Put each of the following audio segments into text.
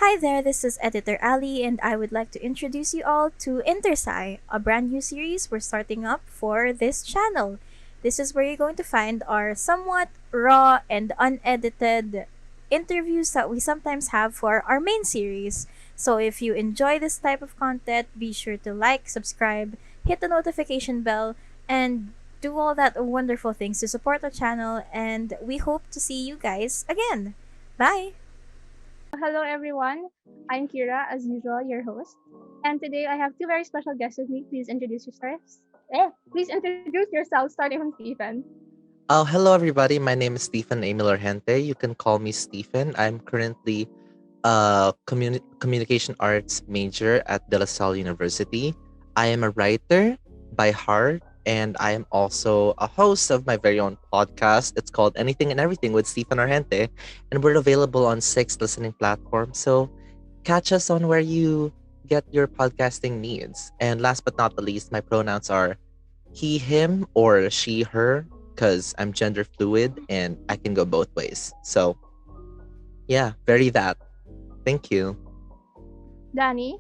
Hi there, this is Editor Ali, and I would like to introduce you all to InterPsy, a brand new series we're starting up for this channel. This is where you're going to find our somewhat raw and unedited interviews that we sometimes have for our main series. So if you enjoy this type of content, be sure to like, subscribe, hit the notification bell, and do all that wonderful things to support the channel. And we hope to see you guys again. Bye! Hello, everyone. I'm Kira, as usual, your host. And today I have two very special guests with me. Please introduce yourselves. Please introduce yourselves, starting from Stephen. Oh, hello everybody. My name is Stephen Argente. You can call me Stephen. I'm currently a communication arts major at De La Salle University. I am a writer by heart, and I am also a host of my very own podcast. It's called Anything and Everything with Stephen Argente, and we're available on 6 listening platforms. So catch us on where you get your podcasting needs. And last but not the least, my pronouns are he, him, or she, her, because I'm gender fluid and I can go both ways. So, yeah, very that. Thank you. Dani.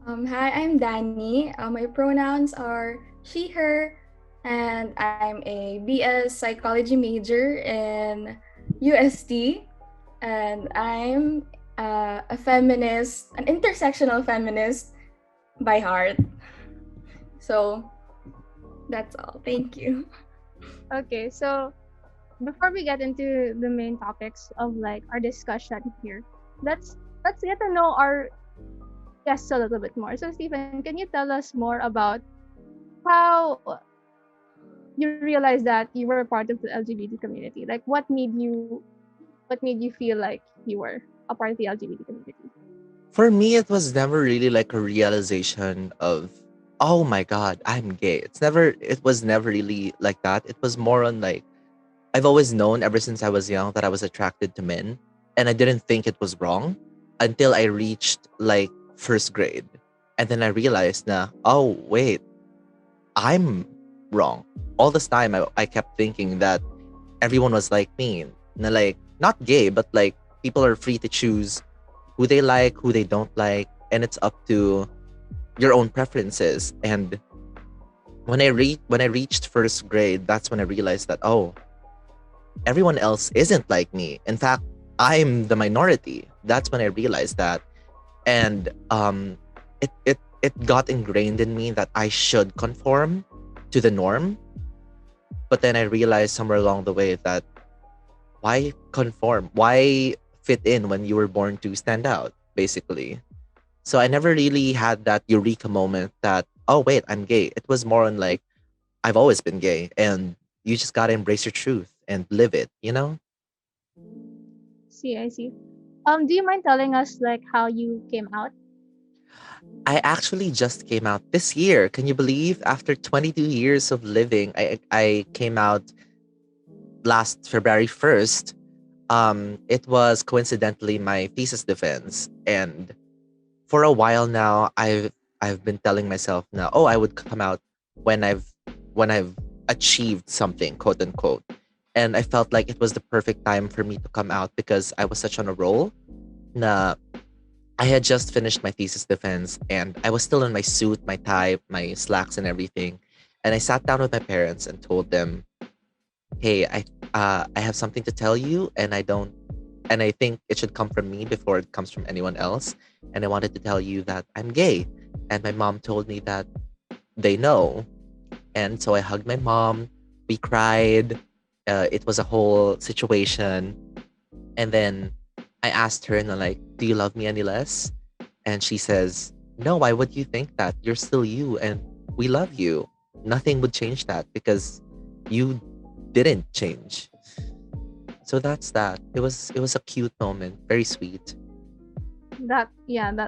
Hi, I'm Dani. My pronouns are she, her, and I'm a BS psychology major in UST. And I'm a feminist, an intersectional feminist by heart. So that's all. Thank you. Okay, so before we get into the main topics of our discussion here, let's get to know our guests a little bit more. So Stephen, can you tell us more about how you realized that you were a part of the LGBT community? Like what made you feel like you were a part of the LGBT community? For me, it was never really like a realization of, oh my God, I'm gay. It was never really like that. It was more on like, I've always known ever since I was young that I was attracted to men. And I didn't think it was wrong until I reached like first grade. And then I realized na, oh, wait, I'm wrong. All this time, I kept thinking that everyone was like me. Na like, not gay, but like people are free to choose who they like, who they don't like. And it's up to your own preferences. And when I reached first grade, that's when I realized that, oh, everyone else isn't like me. In fact, I'm the minority. That's when I realized that. And it got ingrained in me that I should conform to the norm. But then I realized somewhere along the way that why conform? Why fit in when you were born to stand out, basically? So I never really had that eureka moment that, oh wait, I'm gay. It was more on like, I've always been gay and you just gotta embrace your truth and live it, you know? See, I see. Do you mind telling us how you came out? I actually just came out this year. Can you believe? After 22 years of living, I came out last February 1st. It was coincidentally my thesis defense, and for a while now, I've been telling myself now, oh, I would come out when I've achieved something, quote unquote. And I felt like it was the perfect time for me to come out because I was such on a roll. Na I had just finished my thesis defense and I was still in my suit, my tie, my slacks and everything. And I sat down with my parents and told them, "Hey, I have something to tell you and I think it should come from me before it comes from anyone else. And I wanted to tell you that I'm gay." And my mom told me that they know. And so I hugged my mom. We cried. It was a whole situation. And then I asked her, and I'm like, "Do you love me any less?" And she says, "No, why would you think that? You're still you, and we love you. Nothing would change that because you didn't change." So that's that. It was a cute moment, very sweet. That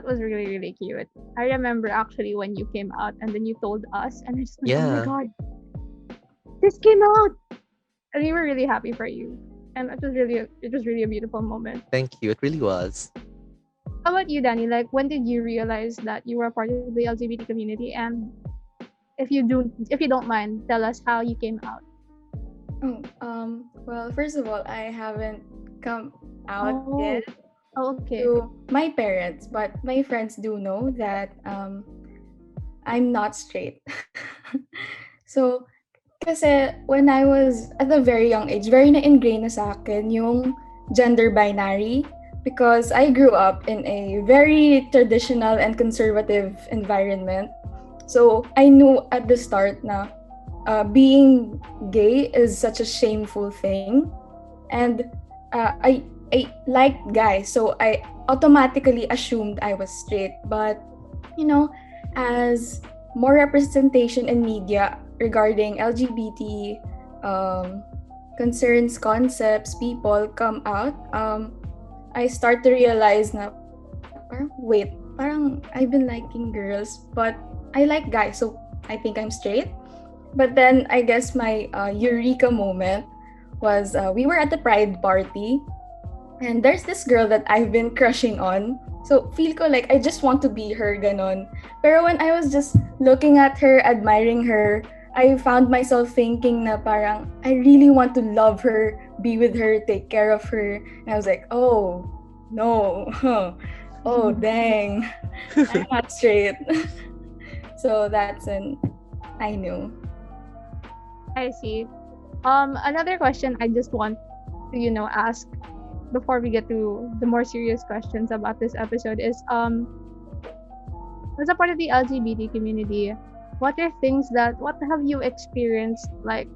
was really really cute. I remember actually when you came out and then you told us, and I just went, oh my Yeah, god, this came out, and we were really happy for you, and it was really a beautiful moment. thank you. It really was. How about you, Danny? Like, when did you realize that you were a part of the LGBT community? And if you don't mind, tell us how you came out. Well, first of all, I haven't come out Oh, yet. Oh, okay. to my parents, but my friends do know that I'm not straight. So, kasi when I was at a very young age, very na-ingrain na sa akin yung gender binary because I grew up in a very traditional and conservative environment. So, I knew at the start na being gay is such a shameful thing. And I liked guys, so I automatically assumed I was straight. But you know, as more representation in media regarding LGBT concerns, concepts, people come out, I start to realize na parang wait, parang I've been liking girls, but I like guys, so I think I'm straight. But then I guess my eureka moment was we were at the Pride party, and there's this girl that I've been crushing on. So feel ko like I just want to be her ganon. Pero when I was just looking at her, admiring her, I found myself thinking na parang I really want to love her, be with her, take care of her. And I was like, oh no, oh dang, I'm not straight. So that's when I knew. I see. Another question I just want to, ask before we get to the more serious questions about this episode is, as a part of the LGBT community, what have you experienced, like,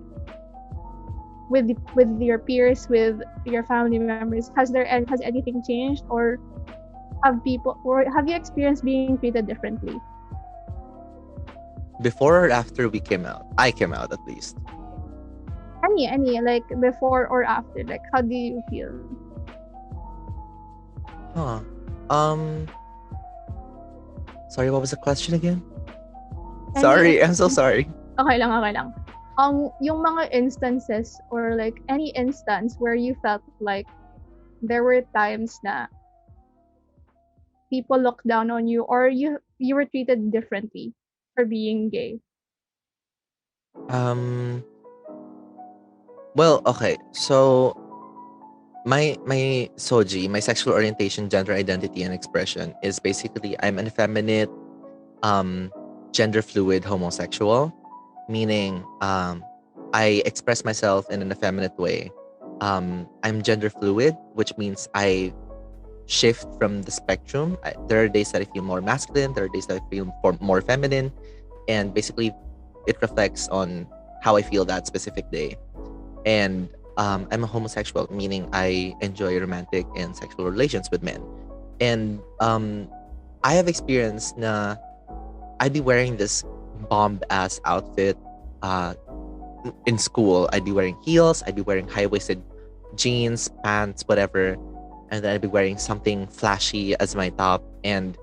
with your peers, with your family members? Has anything changed, or have you experienced being treated differently? Before or after we came out? I came out at least. Any, like, before or after, like, how do you feel? Huh. Sorry, what was the question again? Sorry, I'm so sorry. Okay lang, okay lang. Yung mga instances, or like any instance where you felt like there were times na people looked down on you, or you were treated differently for being gay. Um. Well, okay. So my soji, my sexual orientation, gender identity, and expression is basically I'm an effeminate, um, gender fluid homosexual, meaning I express myself in an effeminate way. I'm gender fluid, which means I shift from the spectrum. There are days that I feel more masculine, there are days that I feel more feminine, and basically it reflects on how I feel that specific day. And I'm a homosexual, meaning I enjoy romantic and sexual relations with men. And I have experienced na I'd be wearing this bomb ass outfit uh, in school. I'd be wearing heels, I'd be wearing high waisted jeans, pants, whatever. And then I'd be wearing something flashy as my top. And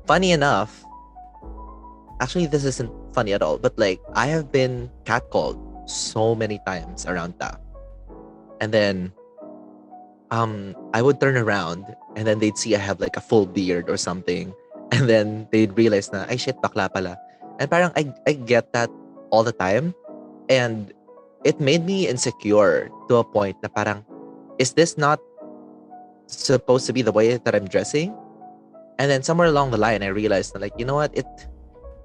funny enough, actually, this isn't funny at all, but like I have been catcalled so many times around that. And then I would turn around and then they'd see I have like a full beard or something. And then they'd realize na, ay shit, bakla pala. And parang I get that all the time. And it made me insecure to a point na parang, is this not supposed to be the way that I'm dressing? And then somewhere along the line, I realized that, like, you know what?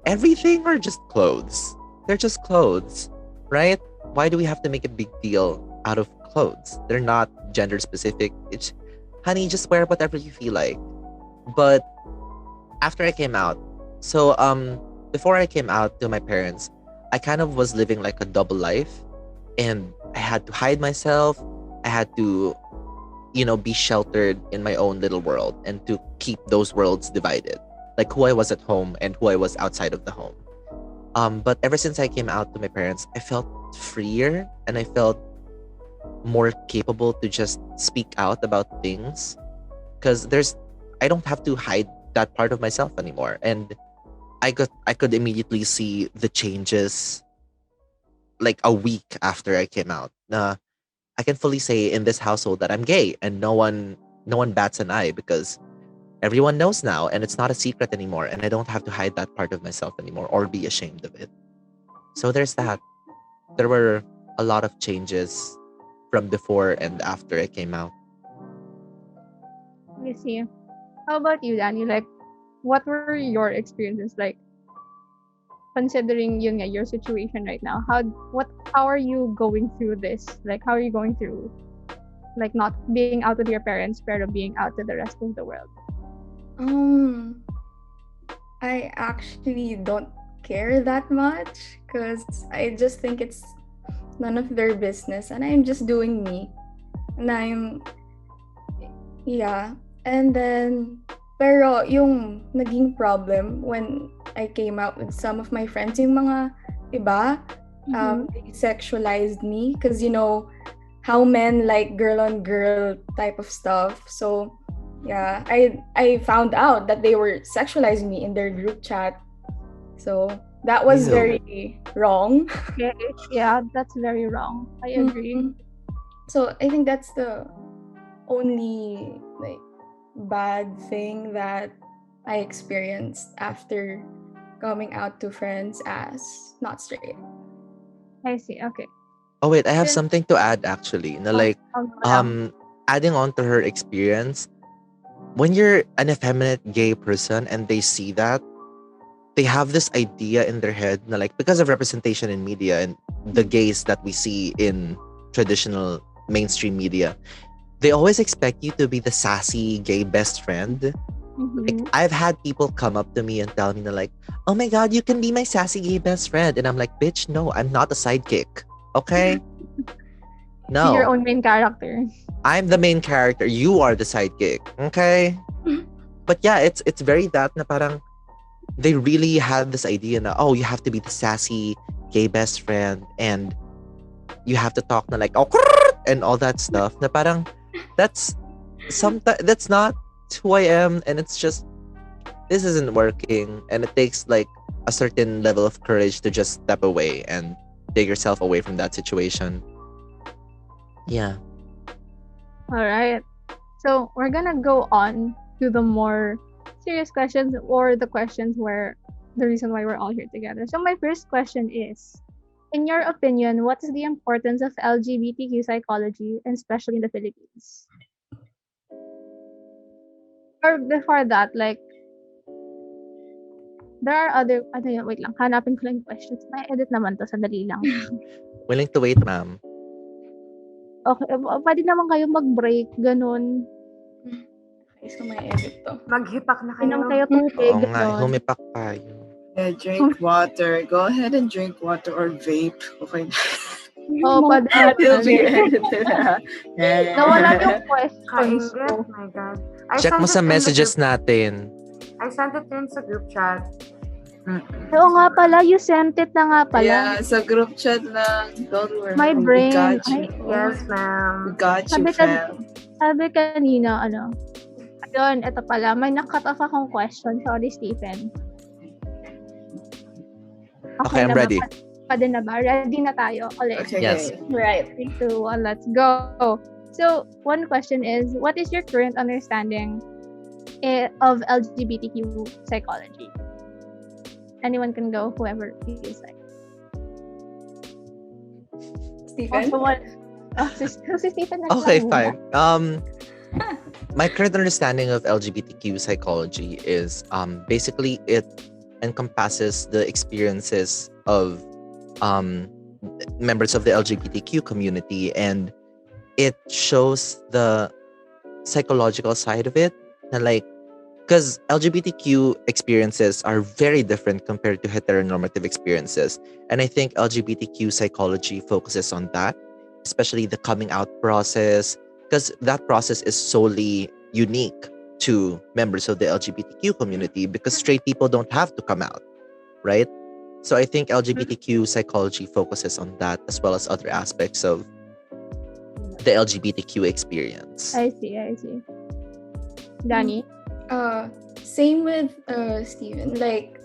Everything are just clothes. They're just clothes, right? Why do we have to make a big deal out of clothes? They're not gender specific. It's, honey, just wear whatever you feel like. But after I came out, so before I came out to my parents, I kind of was living like a double life, and I had to hide myself. I had to, be sheltered in my own little world and to keep those worlds divided, like who I was at home and who I was outside of the home. But ever since I came out to my parents, I felt freer and I felt more capable to just speak out about things, because I don't have to hide that part of myself anymore. And I could immediately see the changes like a week after I came out. I can fully say in this household that I'm gay, and no one bats an eye because everyone knows now, and it's not a secret anymore, and I don't have to hide that part of myself anymore or be ashamed of it. So there's that. There were a lot of changes from before and after I came out. I see. How about you, Danny? Like, what were your experiences like considering your situation right now? How are you going through this? Like, how are you going through like not being out with your parents, pero being out to the rest of the world? Um, I actually don't care that much because I just think it's none of their business and I'm just doing me. And yeah. And then, pero yung naging problem when I came out with some of my friends, yung mga iba, they sexualized me because, how men like girl on girl type of stuff. So, yeah, I found out that they were sexualizing me in their group chat. So that was Ew. very wrong. Yeah, that's very wrong. I agree. Mhm. So I think that's the only like bad thing that I experienced after coming out to friends as not straight. I see. Okay. Oh wait, I have Then, something to add actually. Na like go lang. adding on to her experience, when you're an effeminate gay person and they see that, they have this idea in their head na like because of representation in media and the gays that we see in traditional mainstream media, they always expect you to be the sassy gay best friend. Like, I've had people come up to me and tell me na like, oh my god, you can be my sassy gay best friend. And I'm like, bitch, no, I'm not a sidekick. Okay? Be your No. own main character. I'm the main character. You are the sidekick. Okay? But yeah, it's very that na parang they really had this idea na, oh, you have to be the sassy gay best friend and you have to talk na like, oh, and all that stuff. Na parang that's not who I am, and it's just this isn't working, and it takes like a certain level of courage to just step away and take yourself away from that situation. Yeah. All right. So we're gonna go on to the more serious questions or the questions where the reason why we're all here together. So my first question is, in your opinion, what is the importance of LGBTQ psychology, and especially in the Philippines? Or before that, like, there are other, ano yun, wait lang, hanapin ko lang yung questions. May edit naman to, sandali lang. Willing to wait, ma'am. Okay, pwede naman kayo mag-break, ganun. Okay, so may edit to. Maghipak na kayo. Inom kayo tubig, Oo nga, ganun. humipak tayo. Yeah, drink water. Go ahead and drink water or vape. Okay. Oo, pwede It'll be naman. edited. Nawala yung questions Ka-English? ko. My God. Check mo sa messages natin. I sent it in sa group chat. Oo nga pala, you sent it na nga pala. Yeah, sa group chat lang. Don't worry. My We brain. got you. Ay, Yes, ma'am. We got you, Sabi fam. Sabi kanina, ayun, ito pala, may nakat off akong question. Sorry, Stephen. Okay, I'm na ba? ready. Pwede na ba? Ready na tayo ulit. Okay, Yes. okay. Right. 3, 2, 1, let's go. So, one question is, what is your current understanding of LGBTQ psychology? Anyone can go, whoever feels like. Stephen? Si Stephen na Okay, lang fine. muna. My current understanding of LGBTQ psychology is basically it encompasses the experiences of members of the LGBTQ community, and it shows the psychological side of it. Na like, because LGBTQ experiences are very different compared to heteronormative experiences. And I think LGBTQ psychology focuses on that, especially the coming out process, because that process is solely unique to members of the LGBTQ community because straight people don't have to come out, right? So I think LGBTQ psychology focuses on that as well as other aspects of the LGBTQ experience. I see. Dani? Same with Steven. Like,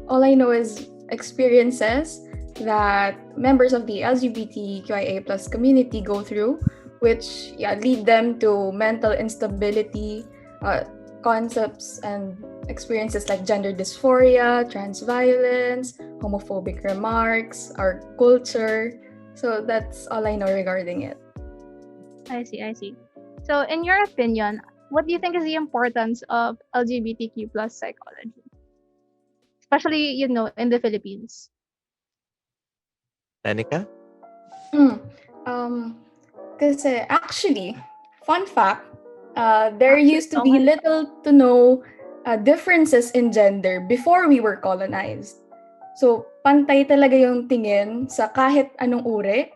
all I know is experiences that members of the LGBTQIA plus community go through, which lead them to mental instability, concepts and experiences like gender dysphoria, trans violence, homophobic remarks, our culture. So that's all I know regarding it. I see. So, in your opinion, what do you think is the importance of LGBTQ plus psychology, especially in the Philippines? Danica? Hmm. Um, Kasi actually, fun fact, there Actually, used to oh be my, little to no differences in gender before we were colonized. So, pantay talaga yung tingin sa kahit anong uri.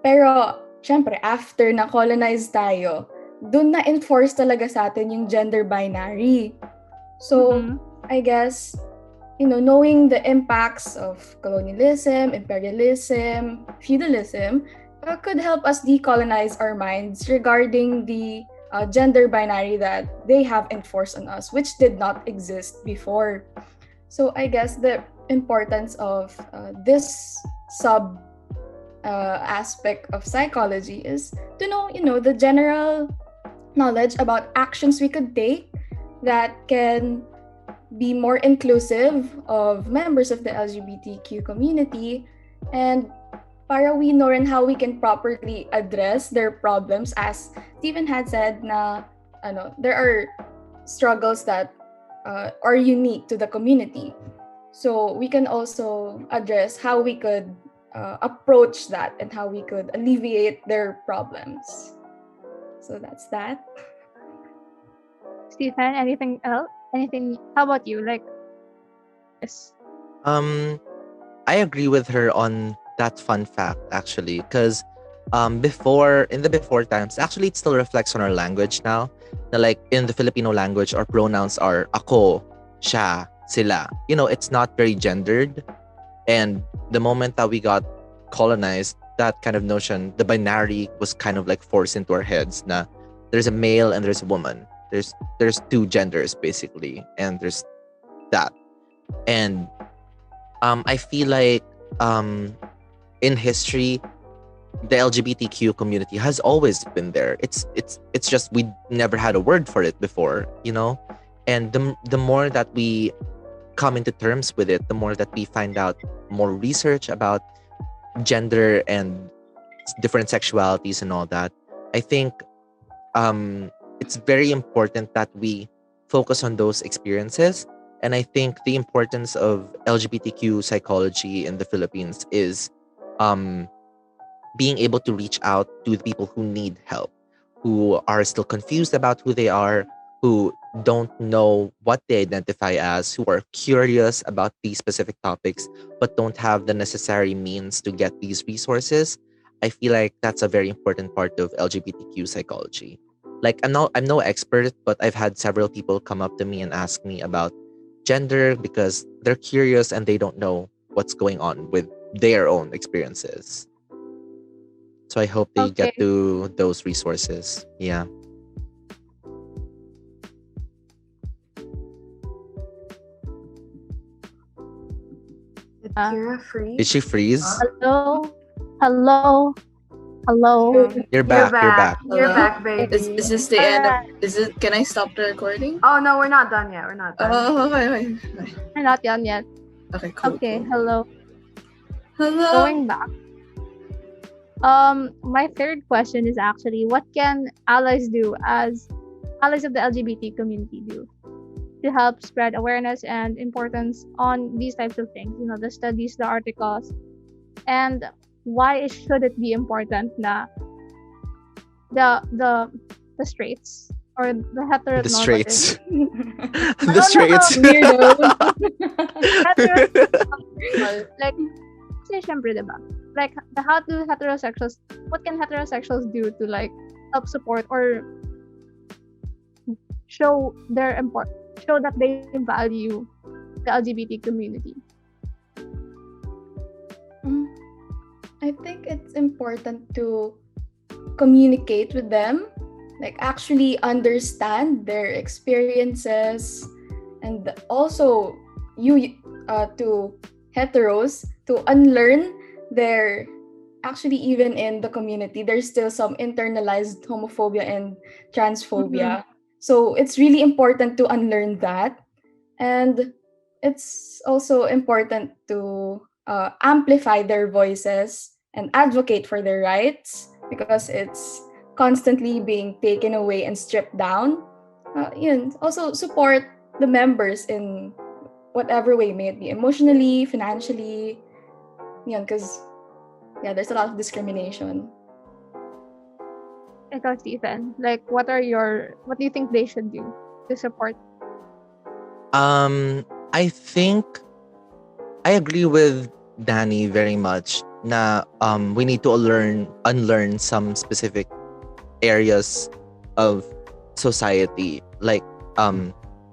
Pero, syempre, after na-colonize tayo, dun na-enforce talaga sa atin yung gender binary. So, mm-hmm. I guess, knowing the impacts of colonialism, imperialism, feudalism, could help us decolonize our minds regarding the gender binary that they have enforced on us, which did not exist before. So I guess the importance of this sub aspect of psychology is to know, the general knowledge about actions we could take that can be more inclusive of members of the LGBTQ community, and para we know rin how we can properly address their problems, as Stephen had said na there are struggles that are unique to the community. So we can also address how we could approach that and how we could alleviate their problems. So that's that. Stephen, anything else? Anything? How about you? Like, yes. Um, I agree with her on that fun fact actually, because before in the before times, actually it still reflects on our language now. Na like in the Filipino language, our pronouns are ako, siya, sila. It's not very gendered. And the moment that we got colonized, that kind of notion, the binary was kind of like forced into our heads. Na there's a male and there's a woman. There's two genders basically, and there's that. And I feel like in history, the LGBTQ community has always been there. It's just we never had a word for it before. And the more that we come into terms with it, the more that we find out more research about gender and different sexualities and all that. I think it's very important that we focus on those experiences. And I think the importance of LGBTQ psychology in the Philippines is um, being able to reach out to the people who need help, who are still confused about who they are, who don't know what they identify as, who are curious about these specific topics, but don't have the necessary means to get these resources. I feel like that's a very important part of LGBTQ psychology. Like I'm no expert, but I've had several people come up to me and ask me about gender because they're curious and they don't know what's going on with their own experiences. So I hope they get Okay. to those resources. Yeah. Did Uh, Kira Did freeze? she freeze? hello, hello, hello. You're You're back. You're back. back. You're Hello? back, baby. Is this the end of? Alright. Is it? Can I stop the recording? Oh no, we're not done yet. We're not done. Oh, okay. We're not done yet. Okay, cool. Okay, cool. hello. Hello. Going back. My third question is actually, what can allies do as allies of the LGBT community do to help spread awareness and importance on these types of things? The studies, the articles, and why should it be important na the straights or the The straights. heteronormative The straights. Weirdo. heteronormative like kasi syempre, diba? Like what can heterosexuals do to like help support or show that they value the LGBT community? I think it's important to communicate with them, like actually understand their experiences, and also to heteros to unlearn their, actually even in the community there's still some internalized homophobia and transphobia. So it's really important to unlearn that, and it's also important to amplify their voices and advocate for their rights, because it's constantly being taken away and stripped down. Yun, also support the members in whatever way, may it be emotionally, financially, yun, because yeah, there's a lot of discrimination. Ikaw, Stephen, like, what do you think they should do to support? I think I agree with Danny very much na we need to unlearn some specific areas of society like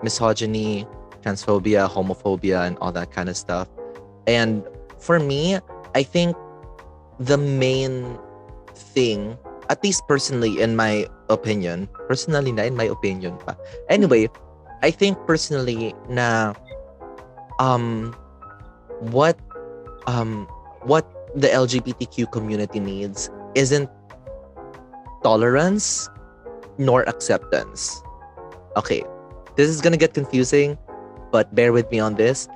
misogyny, transphobia, homophobia and all that kind of stuff. And for me, I think the main thing, at least personally in my opinion, pa. Anyway, I think personally na what what the LGBTQ community needs isn't tolerance nor acceptance. Okay, this is gonna get confusing, but bear with me on this.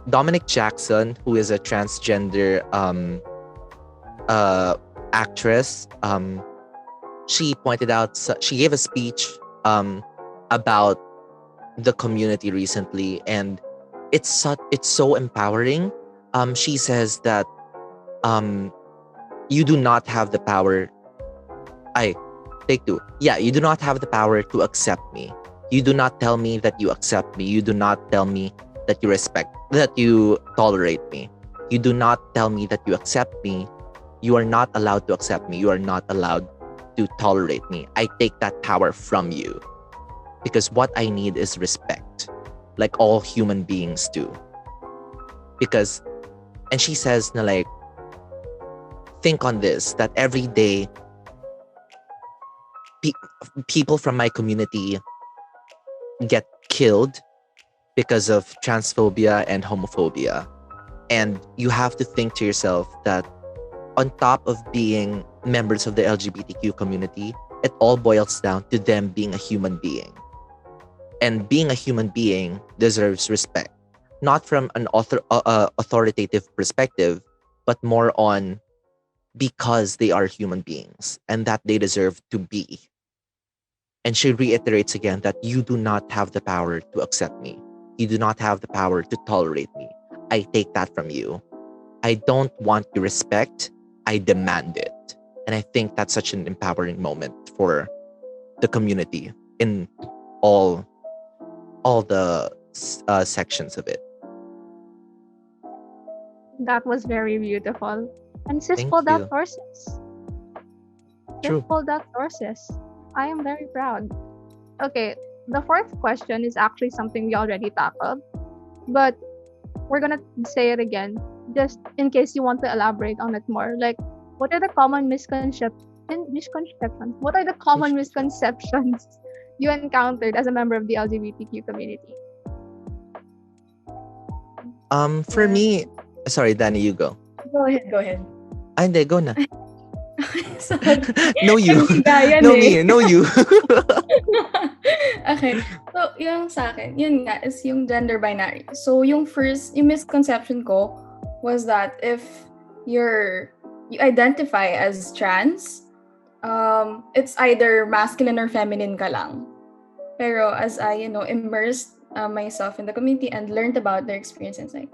Dominic Jackson, who is a transgender actress, she pointed out, she gave a speech about the community recently, and it's so empowering. She says that you do not have the power. I take two. Yeah, you do not have the power to accept me. You do not tell me that you accept me. You do not tell me that you tolerate me. You do not tell me that you accept me. You are not allowed to accept me. You are not allowed to tolerate me. I take that power from you because what I need is respect, like all human beings do. Because, and she says, na like, think on this, that every day, people from my community get killed because of transphobia and homophobia. And you have to think to yourself that on top of being members of the LGBTQ community, it all boils down to them being a human being. And being a human being deserves respect, not from an authoritative perspective, but more on because they are human beings and that they deserve to be. And she reiterates again that you do not have the power to accept me. You do not have the power to tolerate me. I take that from you. I don't want your respect. I demand it. And I think that's such an empowering moment for the community in all the sections of it. That was very beautiful. And sis Thank pulled out you. sources. Sis True. pulled out sources. I am very proud. Okay, the fourth question is actually something we already tackled, but we're gonna say it again, just in case you want to elaborate on it more. Like, what are the common misconceptions? What are the common misconceptions you encountered as a member of the LGBTQ community? For me, sorry, Danny, you go. Go ahead. Ay, hindi, go na. Sorry. No, you. Nagbigayan No, eh. me. No, you. Okay. So, yung sa akin, yun nga, is yung gender binary. So, yung misconception ko was that if you identify as trans, it's either masculine or feminine ka lang. Pero as I, immersed myself in the community and learned about their experiences, like,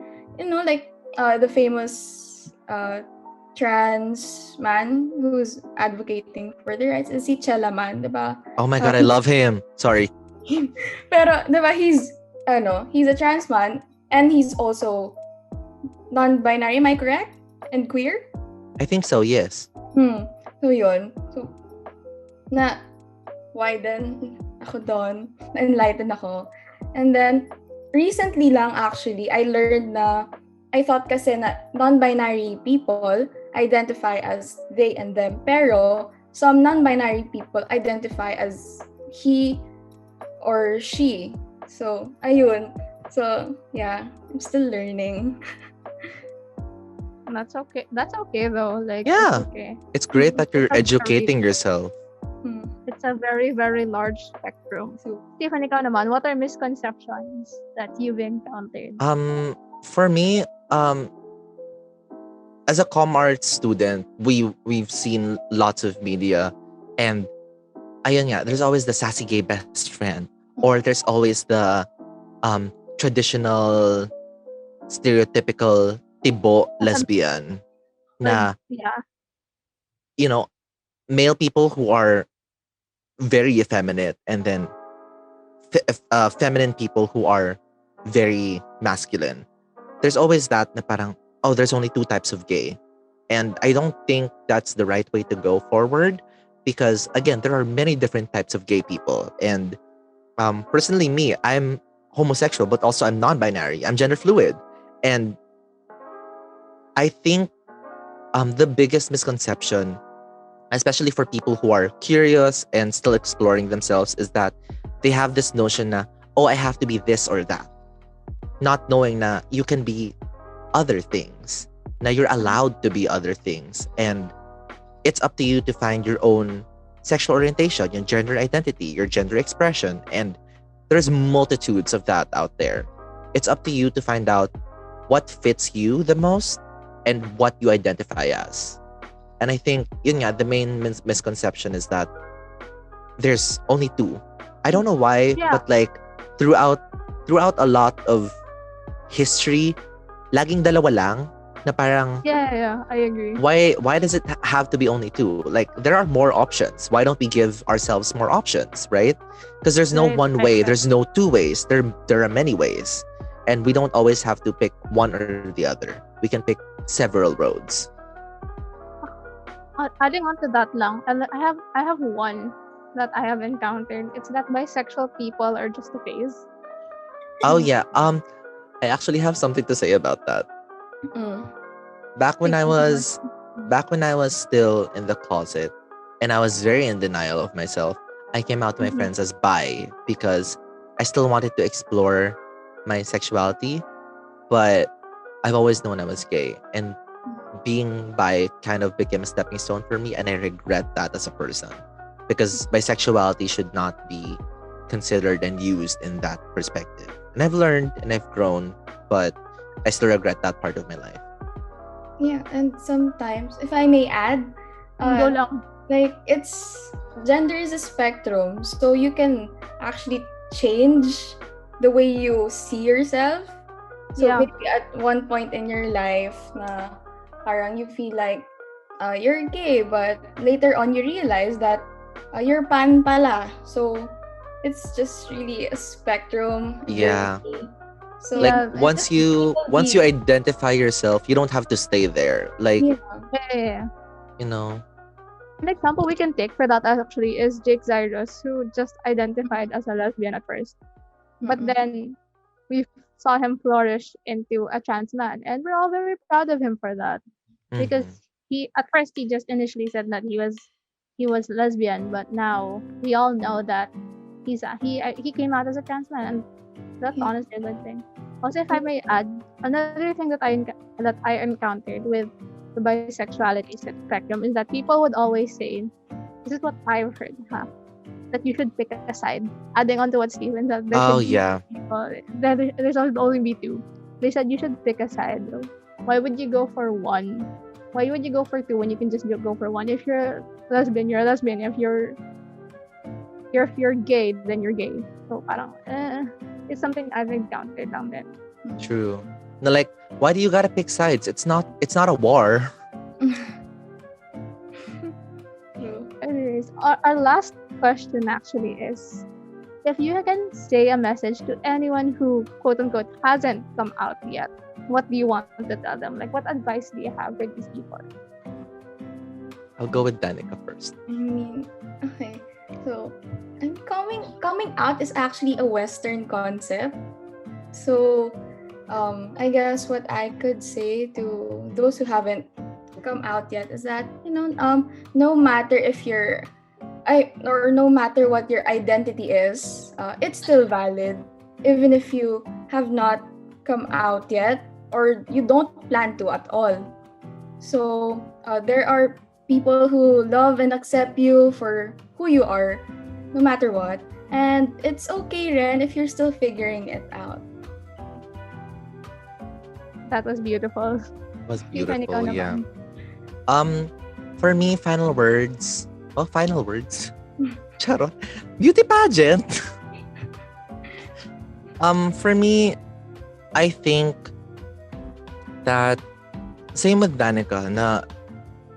the famous trans man who's advocating for their rights is si Chela Man, diba? Oh my God, I love him. Sorry. Pero, diba, he's a trans man and he's also non-binary, am I correct? And queer? I think so, yes. So, yun. So, widen ako doon. Na-enlighten ako. And then, recently lang actually, I learned na, I thought kasi na non-binary people identify as they and them. Pero, some non-binary people identify as he or she. So, ayun. So, yeah, I'm still learning. That's okay. That's okay though. Like, Yeah. it's okay. It's great that you're It's a educating yourself. It's a very, very large spectrum. So, Stephen, ikaw naman, what are misconceptions that you've encountered? For me, as a comm arts student, we've seen lots of media, and ayun nga, there's always the sassy gay best friend, or there's always the traditional stereotypical tibo lesbian na, Yeah. you know, male people who are very effeminate, and then feminine people who are very masculine. There's always that na parang, oh, there's only two types of gay. And I don't think that's the right way to go forward, because again, there are many different types of gay people. And personally, me, I'm homosexual, but also I'm non-binary. I'm gender fluid. And I think the biggest misconception, especially for people who are curious and still exploring themselves, is that they have this notion na, oh, I have to be this or that. Not knowing na you can be other things. Na you're allowed to be other things. And it's up to you to find your own sexual orientation, your gender identity, your gender expression. And there's multitudes of that out there. It's up to you to find out what fits you the most and what you identify as. And I think yun nga, the main misconception is that there's only two. I don't know why, Yeah. but like throughout a lot of history, laging dalawa lang na parang Yeah, I agree. why does it have to be only two? Like there are more options. Why don't we give ourselves more options, right? Because there's no Right, one right, way, right. there's no two ways. There are many ways. And we don't always have to pick one or the other. We can pick several roads. Adding on to that lang, and I have one that I have encountered. It's that bisexual people are just a phase. Oh yeah. I actually have something to say about that. Mm. Back when I Thank you so was still in the closet and I was very in denial of myself, I came out to my Mhm. friends as bi because I still wanted to explore my sexuality, but I've always known I was gay, and being bi kind of became a stepping stone for me, and I regret that as a person, because bisexuality should not be considered and used in that perspective. And I've learned and I've grown, but I still regret that part of my life. Yeah, and sometimes, if I may add, Go lang. like gender is a spectrum, so you can actually change the way you see yourself. So Yeah. maybe at one point in your life na parang you feel like you're gay, but later on you realize that you're pan pala. So it's just really a spectrum Yeah. journey. So Like Yeah, once you identify yourself, you don't have to stay there. Like, yeah. yeah. you know, An example we can take for that actually is Jake Zyrus, who just identified as a lesbian at first. But Mm-mm. then we saw him flourish into a trans man, and we're all very proud of him for that. Because mhm. he at first he just initially said that he was lesbian, but now we all know that he came out as a trans man, and that's Yeah. honestly a good thing. Also, if I may add, another thing that that I encountered with the bisexuality spectrum is that people would always say, "This is what I've heard, that you should pick a side." Adding on to what Stephen said, there Oh should be yeah. people. There should only be two. They said you should pick a side. Why would you go for one? Why would you go for two when you can just go for one? If you're lesbian, you're a lesbian. If you're gay, then you're gay. So parang, it's something I've encountered down there. True. No, like, why do you gotta pick sides? It's not a war. True. Anyways, our last question actually is, if you can say a message to anyone who quote unquote hasn't come out yet, what do you want to tell them? Like, what advice do you have for these people? I'll go with Danica first. I mean, okay. So, and coming out is actually a Western concept. So, I guess what I could say to those who haven't come out yet is that no matter if no matter what your identity is, it's still valid, even if you have not come out yet or you don't plan to at all. So, there are people who love and accept you for who you are, no matter what. And it's okay, Ren, if you're still figuring it out. That was beautiful. It was Stephen, ikaw beautiful, yeah. naman. For me, final words. Well, final words. Charot. Beauty pageant. For me, I think that same with Danica na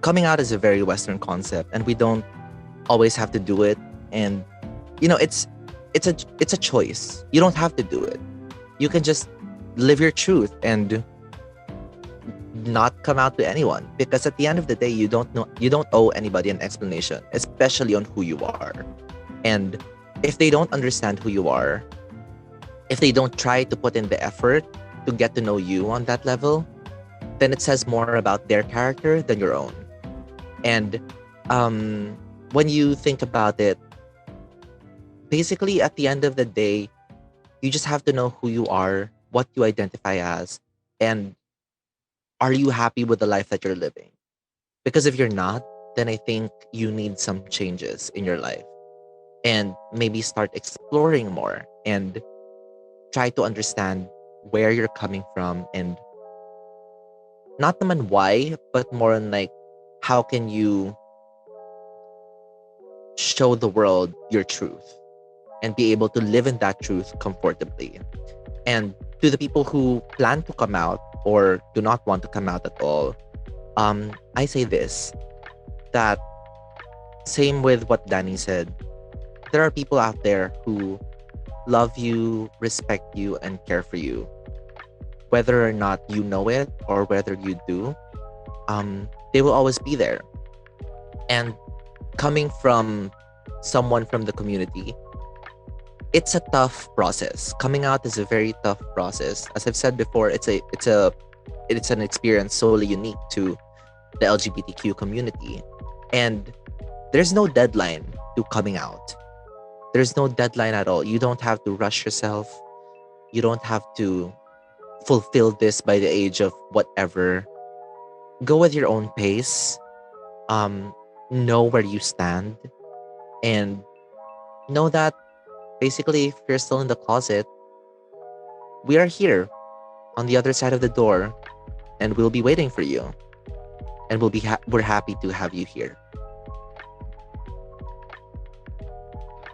coming out is a very Western concept and we don't always have to do it. And it's a choice. You don't have to do it. You can just live your truth and not come out to anyone, because at the end of the day you don't owe anybody an explanation, especially on who you are. And if they don't understand who you are, if they don't try to put in the effort to get to know you on that level, then it says more about their character than your own. And when you think about it, basically at the end of the day, you just have to know who you are, what you identify as, and are you happy with the life that you're living? Because if you're not, then I think you need some changes in your life and maybe start exploring more and try to understand where you're coming from, and not naman why, but more on like how can you show the world your truth and be able to live in that truth comfortably. And to the people who plan to come out or do not want to come out at all, I say this, that same with what Dani said, there are people out there who love you, respect you, and care for you. Whether or not you know it or whether you do, they will always be there. And coming from someone from the community, it's a tough process. Coming out is a very tough process. As I've said before, it's an experience solely unique to the LGBTQ community. And there's no deadline to coming out. There's no deadline at all. You don't have to rush yourself. You don't have to fulfill this by the age of whatever. Go with your own pace. Know where you stand, and know that basically if you're still in the closet, we are here on the other side of the door, and we'll be waiting for you, and we're happy to have you here.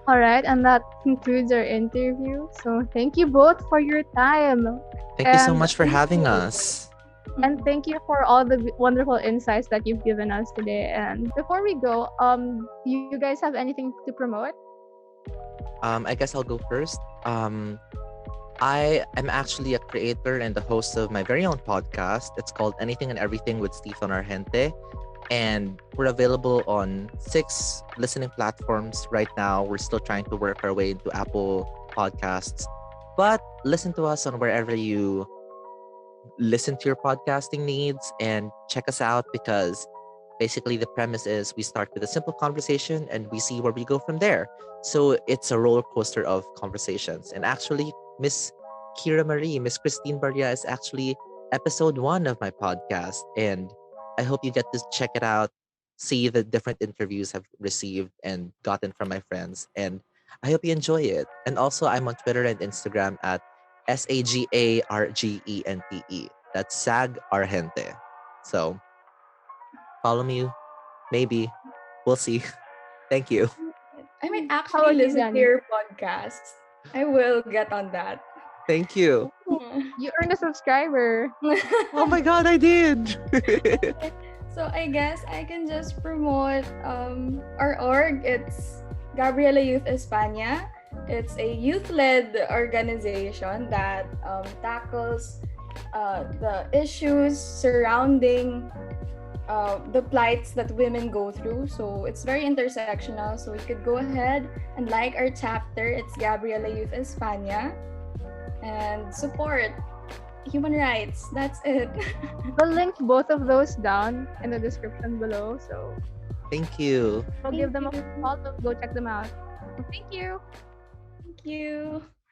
All right, and that concludes our interview. So thank you both for your time. Thank you so And much for thank having you. us. And thank you for all the wonderful insights that you've given us today. And before we go, do you guys have anything to promote? I guess I'll go first. I am actually a creator and the host of my very own podcast. It's called Anything and Everything with Stephen and Argente. And we're available on 6 listening platforms right now. We're still trying to work our way into Apple Podcasts. But listen to us on wherever you listen to your podcasting needs, and check us out, because basically the premise is we start with a simple conversation and we see where we go from there. So it's a roller coaster of conversations. And actually, Miss Miss Christine Barria is actually episode 1 of my podcast. And I hope you get to check it out, see the different interviews I've received and gotten from my friends. And I hope you enjoy it. And also, I'm on Twitter and Instagram at SAGARGENTE. That's SAG Argente. So follow me, maybe. We'll see. Thank you. I might How actually about you, listen to Dani? your podcast. I will get on that. Thank you. You earned a subscriber. Oh my god, I did. So I guess I can just promote our org. It's Gabriela Youth España. It's a youth-led organization that tackles the issues surrounding the plights that women go through. So it's very intersectional. So you could go ahead and like our chapter. It's Gabriela Youth España. And support human rights. That's it. We'll link both of those down in the description below. So Thank you. we'll give them a call to go check them out. Thank you. Thank you.